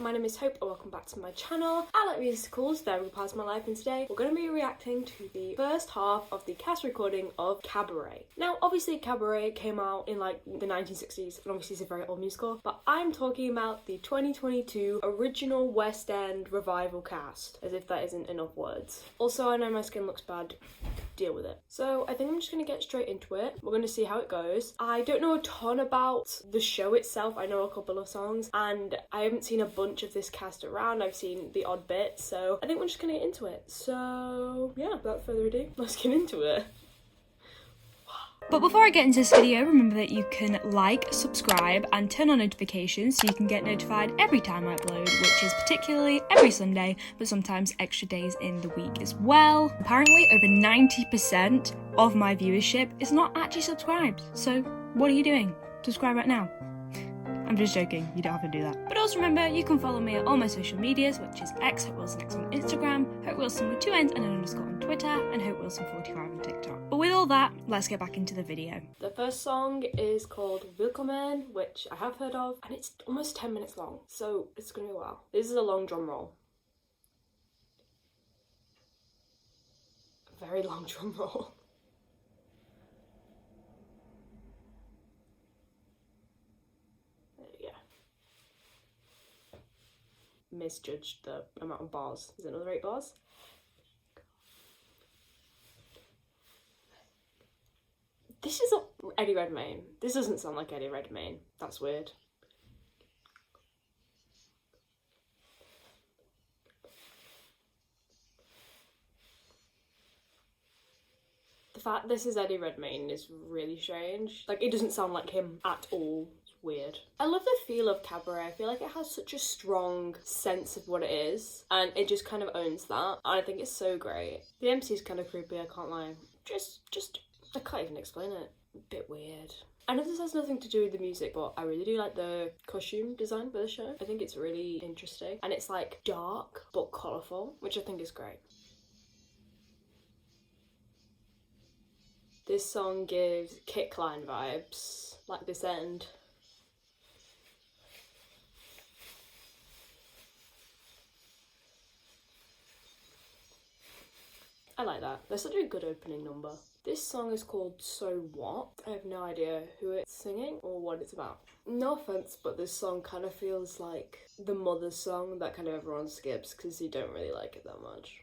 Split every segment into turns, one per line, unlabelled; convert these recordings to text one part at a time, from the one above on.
my name is Hope and welcome back to my channel. I like musicals, they're a part of my life, and today we're going to be reacting to the first half of the cast recording of Cabaret. Now obviously Cabaret came out in like the 1960s and obviously it's a very old musical, but I'm talking about the 2022 original West End revival cast, as if that isn't enough words. Also, I know my skin looks bad, deal with it. So I think I'm just going to get straight into it. We're going to see how it goes. I don't know a ton about the show itself. I know a couple of songs and I haven't seen a bunch of this cast around. I've seen the odd bit, so I think we're just going to get into it. So yeah, without further ado, let's get into it.
But before I get into this video, remember that you can like, subscribe and turn on notifications so you can get notified every time I upload, which is particularly every Sunday, but sometimes extra days in the week as well. Apparently over 90% of my viewership is not actually subscribed, so what are you doing? Subscribe right now. I'm just joking, you don't have to do that. But also remember, you can follow me at all my social medias, which is @HopeWilsonX on Instagram, HopeWilson with 2 N's and an underscore on Twitter, and HopeWilson45 on TikTok. But with all that, let's get back into the video.
The first song is called Willkommen, which I have heard of, and it's almost 10 minutes long, so it's gonna be a while. This is a long drum roll. A very long drum roll. Misjudged the amount of bars. Is it another 8 bars? This is Eddie Redmayne. This doesn't sound like Eddie Redmayne. That's weird. The fact this is Eddie Redmayne is really strange. Like, it doesn't sound like him at all. Weird. I love the feel of Cabaret. I feel like it has such a strong sense of what it is and it just kind of owns that, and I think it's so great. The MC is kind of creepy, I can't lie. Just I can't even explain it. A bit weird. I know this has nothing to do with the music, but I really do like the costume design for the show. I think it's really interesting and it's like dark but colourful, which I think is great. This song gives Kickline vibes, like this end. I like that. That's such a good opening number. This song is called So What. I have no idea who it's singing or what it's about. No offense, but this song kind of feels like the Mother's song that kind of everyone skips because you don't really like it that much.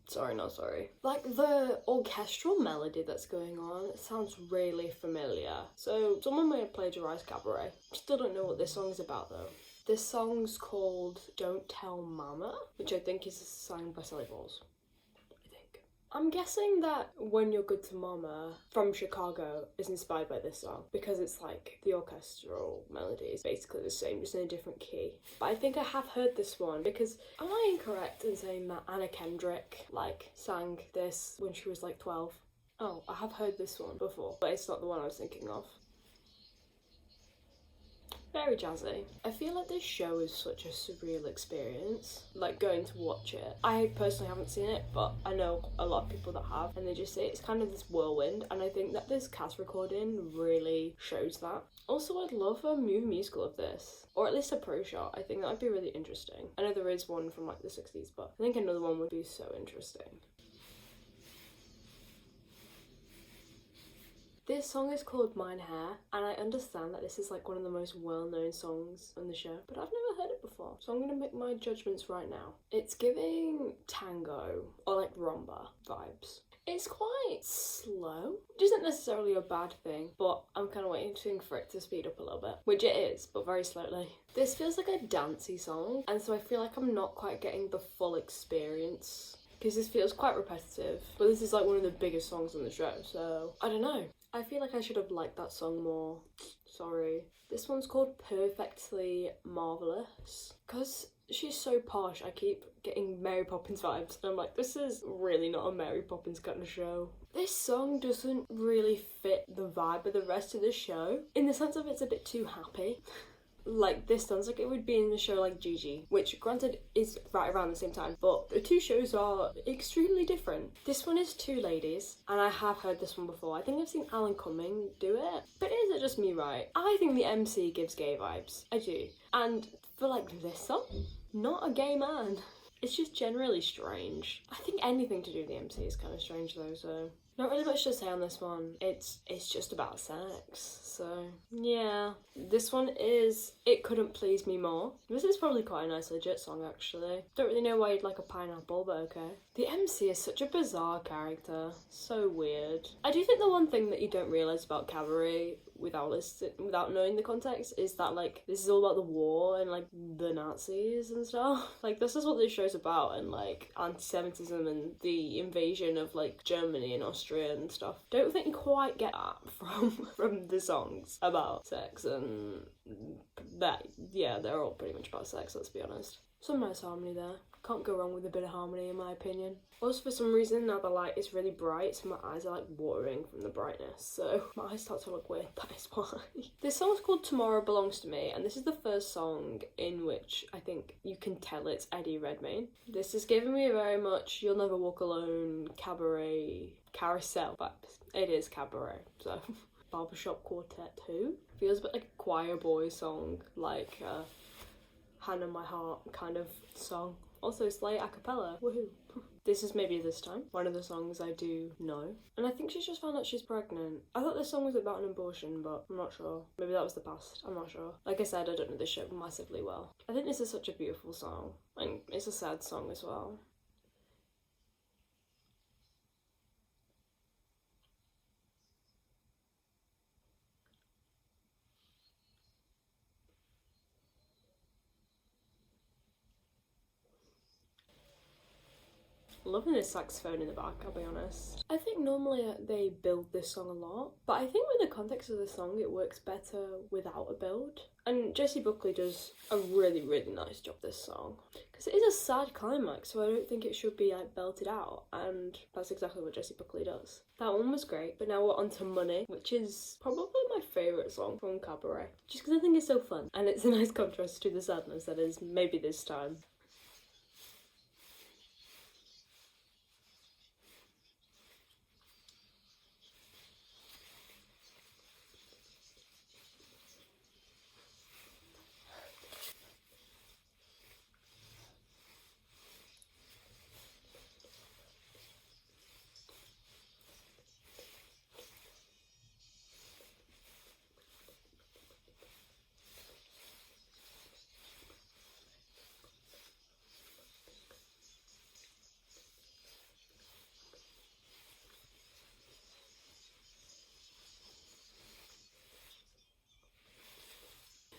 Sorry, not sorry. Like, the orchestral melody that's going on, it sounds really familiar. So someone may have plagiarised Cabaret. Still don't know what this song's about though. This song's called Don't Tell Mama, which I think is sung by Sally Balls. I'm guessing that When You're Good to Mama from Chicago is inspired by this song because it's like the orchestral melody is basically the same, just in a different key. But I think I have heard this one because, am I incorrect in saying that Anna Kendrick like sang this when she was like 12? Oh, I have heard this one before, but it's not the one I was thinking of. Very jazzy. I feel like this show is such a surreal experience, like going to watch it. I personally haven't seen it, but I know a lot of people that have, and they just say it's kind of this whirlwind, and I think that this cast recording really shows that. Also, I'd love a movie musical of this, or at least a pro shot. I think that would be really interesting. I know there is one from like the 60s, but I think another one would be so interesting. This song is called Mine Hair, and I understand that this is like one of the most well-known songs on the show, but I've never heard it before, so I'm gonna make my judgments right now. It's giving tango or like rumba vibes. It's quite slow, which isn't necessarily a bad thing, but I'm kind of waiting for it to speed up a little bit, which it is, but very slowly. This feels like a dancey song, and so I feel like I'm not quite getting the full experience because this feels quite repetitive, but this is like one of the biggest songs on the show, so I don't know. I feel like I should have liked that song more. Sorry. This one's called Perfectly Marvelous. Because she's so posh, I keep getting Mary Poppins vibes. And I'm like, this is really not a Mary Poppins kind of show. This song doesn't really fit the vibe of the rest of the show, in the sense of it's a bit too happy. Like, this sounds like it would be in a show like Gigi, which granted is right around the same time, but the two shows are extremely different. This one is two ladies, and I have heard this one before. I think I've seen Alan Cumming do it, but is it just me, right? I think the MC gives gay vibes. I do. And for like this song, not a gay man. It's just generally strange. I think anything to do with the MC is kind of strange though, so not really much to say on this one. It's just about sex, so yeah. This one is It Couldn't Please Me More. This is probably quite a nice legit song actually. Don't really know why you'd like a pineapple, but okay. The MC is such a bizarre character. So weird. I do think the one thing that you don't realise about Cabaret without knowing the context is that like this is all about the war and like the Nazis and stuff. Like this is what this show's about, and like anti-Semitism and the invasion of like Germany and Austria and stuff. Don't think you quite get that from the songs about sex, and that yeah, they're all pretty much about sex, let's be honest. Some nice harmony there. Can't go wrong with a bit of harmony in my opinion. Also, for some reason now the light is really bright, so my eyes are like watering from the brightness, so my eyes start to look weird, that is why. This song's called Tomorrow Belongs to Me, and this is the first song in which I think you can tell it's Eddie Redmayne. This is giving me a very much You'll Never Walk Alone, Cabaret, Carousel vibes. It is Cabaret, so Barbershop Quartet too. Feels a bit like a choir boy song, like Hand on My Heart kind of song. Also Slay a cappella, woohoo. This is Maybe This Time, one of the songs I do know. And I think she's just found out she's pregnant. I thought this song was about an abortion, but I'm not sure. Maybe that was the past, I'm not sure. Like I said, I don't know this show massively well. I think this is such a beautiful song, and it's a sad song as well. Loving this saxophone in the back, I'll be honest. I think normally they build this song a lot, but I think with the context of the song it works better without a build. And Jessie Buckley does a really, really nice job this song. Because it is a sad climax, so I don't think it should be like belted out, and that's exactly what Jessie Buckley does. That one was great, but now we're on to Money, which is probably my favourite song from Cabaret. Just because I think it's so fun, and it's a nice contrast to the sadness that is Maybe This Time.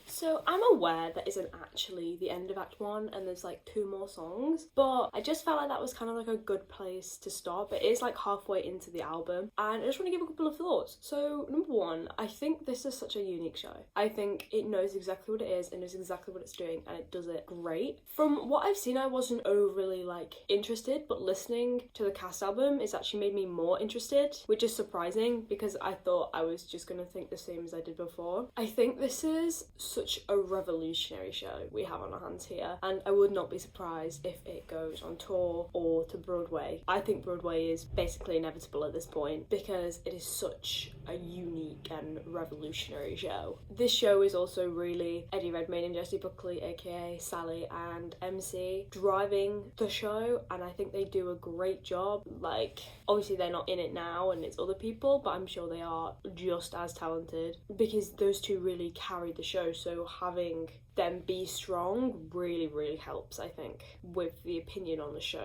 So I'm aware that isn't actually the end of Act 1 and there's like 2 more songs, but I just felt like that was kind of like a good place to start. But it is like halfway into the album, and I just want to give a couple of thoughts. So number one, I think this is such a unique show. I think it knows exactly what it is and knows exactly what it's doing, and it does it great. From what I've seen, I wasn't overly like interested, but listening to the cast album it's actually made me more interested, which is surprising because I thought I was just gonna think the same as I did before. I think this is such a revolutionary show we have on our hands here, and I would not be surprised if it goes on tour or to Broadway. I think Broadway is basically inevitable at this point because it is such a unique and revolutionary show. This show is also really Eddie Redmayne and Jessie Buckley, aka Sally and MC, driving the show, and I think they do a great job. Like, obviously they're not in it now and it's other people, but I'm sure they are just as talented because those two really carry the show. So having them be strong really, really helps, I think, with the opinion on the show.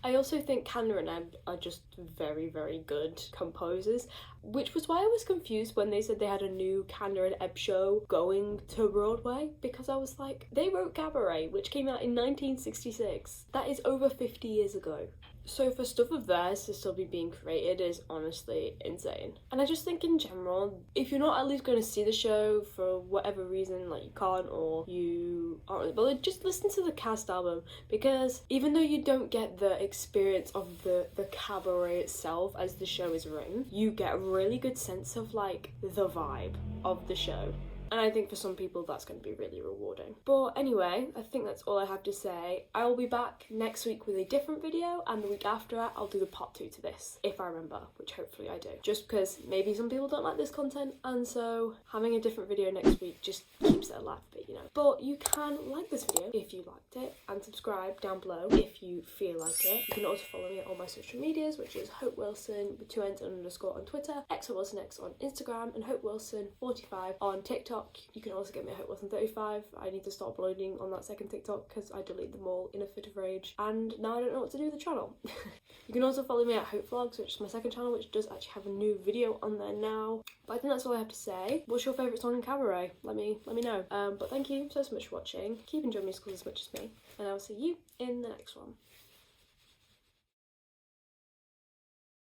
I also think Kanda and Ebb are just very, very good composers, which was why I was confused when they said they had a new Kanda and Ebb show going to Broadway, because I was like, they wrote Cabaret, which came out in 1966. That is over 50 years ago. So for stuff of theirs to still be being created is honestly insane. And I just think in general, if you're not at least going to see the show for whatever reason, like you can't or you aren't really bothered, just listen to the cast album, because even though you don't get the experience of the cabaret itself as the show is written, you get a really good sense of like the vibe of the show. And I think for some people that's going to be really rewarding. But anyway, I think that's all I have to say. I will be back next week with a different video, and the week after that I'll do the part 2 to this, if I remember, which hopefully I do. Just because maybe some people don't like this content, and so having a different video next week just keeps it alive a bit, you know. But you can like this video if you liked it, and subscribe down below if you feel like it. You can also follow me on all my social medias, which is Hope Wilson with 2 N's and underscore on Twitter, XWilsonX on Instagram, and Hope Wilson 45 on TikTok. You can also get me at Hope Wilson 35. I need to stop uploading on that second TikTok because I deleted them all in a fit of rage, and now I don't know what to do with the channel. You can also follow me at Hope Vlogs, which is my second channel, which does actually have a new video on there now. But I think that's all I have to say. What's your favourite song in Cabaret? Let me know. But thank you so much for watching. Keep enjoying musicals as much as me, and I'll see you in the next one.